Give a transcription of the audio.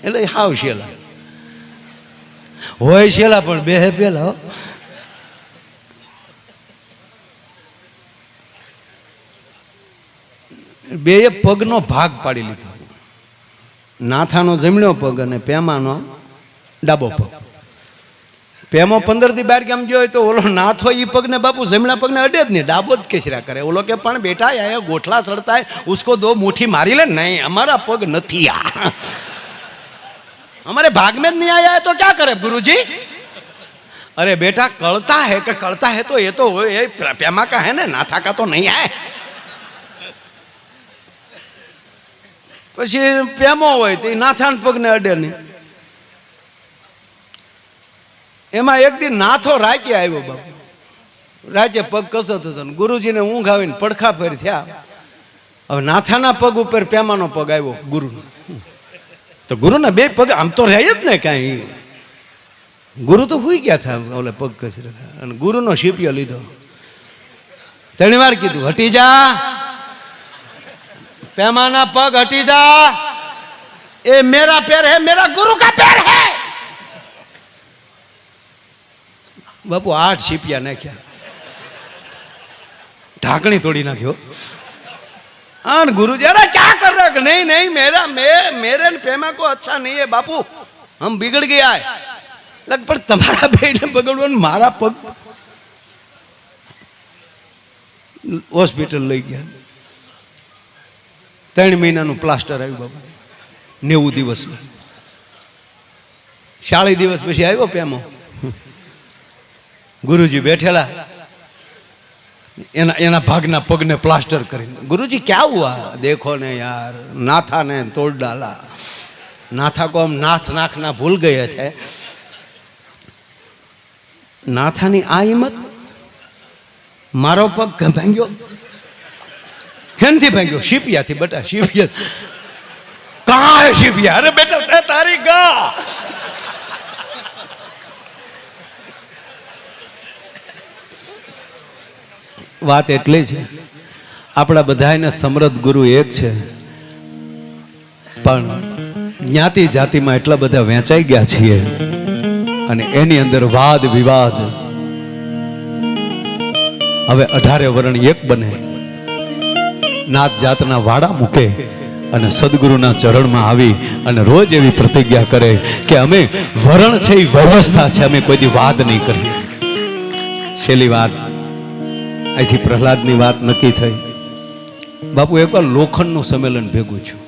એટલે હાવ શેલા હોય, શેલા પણ બે પેલા. બે પગનો ભાગ પાડી લીધો, નાથાનો જમણો પગ અને પેમાનો ડાબો પગ. પેમો 15 દી બહાર કેમ ગયો હોય તો ઓલો નાથો એ પગને બાપુ જમણા પગને અડે જ નહીં, ડાબો જ કેસરા કરે. ઓલો કે પણ બેટા યે ગોઠલા સડતા હે, ઉસકો 2 મુઠ્ઠી મારી ले. नहीं हमारा पग नहीं आ, हमारे भाग में नहीं आया है तो क्या करे गुरुजी. अरे बेटा कलता है कि कलता है तो ये प्यामा का है ना, नाथा का तो नहीं है. પછી પેમો હોય તો નાથા પગને અડે નહીં. એમાં એક દી નાથો રાચે આવ્યો બાપુ. રાચે પગ કસતો હતો, ગુરુજીને ઊંઘ આવીને પડખા ફેર થયા. હવે નાથાના પગ ઉપર પેમાનો પગ આવ્યો ગુરુનો. તો ગુરુના બે પગ આમ તો રહે જ ને કાંઈ. ગુરુ તો હુઈ ગયા હતા ઓલે પગ કસરે, અને ગુરુનો શીપિયો લીધો. 3 વાર કીધું હટી જા, पैमाना पग हटी जा, ये मेरा पैर है, मेरा गुरु का पैर है. बापू 8 सीपिया नाख्या, ढाकणी तोड़ी नाख्यो. हाँ गुरु जी अरे क्या कर रहे हो. नहीं नहीं मेरे पेमा को अच्छा नहीं है बापू, हम बिगड़ गया है. लगभग तुम्हारा बेट बगड़ो, मारा पग हॉस्पिटल लई गया. 3 મહિનાનું પ્લાસ્ટર આવ્યું બાબા, 90 દિવસ. 40 દિવસ પછી આવ્યો પેમો. ગુરુજી બેઠેલા, એના ભાગના પગને પ્લાસ્ટર કરીને. गुरुजी क्या हुआ. देखो ने यार नाथा ने तोड़ डाला. नाथा को हम नाथ नाखना भूल गए थे. नाथा ની આ હિંમત, મારો પગ ભાંગ્યો. हेनथी भाग्यो शिपिया थी बेटा, शिपिया कहाँ है शिपिया. अरे बेटा ते तारी गा. વાત એટલી છે, આપણા બધાયને સમૃદ્ધ ગુરુ એક છે, પણ જ્ઞાતિ જાતિમાં એટલા બધા વહેંચાઈ ગયા છીએ, અને એની અંદર વાદ વિવાદ. હવે 18 વર્ણ એક બને, નાત જાતના વાડા મૂકે અને સદગુરુના ચરણમાં આવી અને રોજ એવી પ્રતિજ્ઞા કરે કે અમે વરણ છે એ વ્યવસ્થા છે, અમે કોઈ દી વાદ નહીં કરીએ. છેલ્લી વાત અહીંથી પ્રહલાદની વાત નક્કી થઈ. બાપુ એકવાર લોખંડનું સંમેલન ભેગું છું.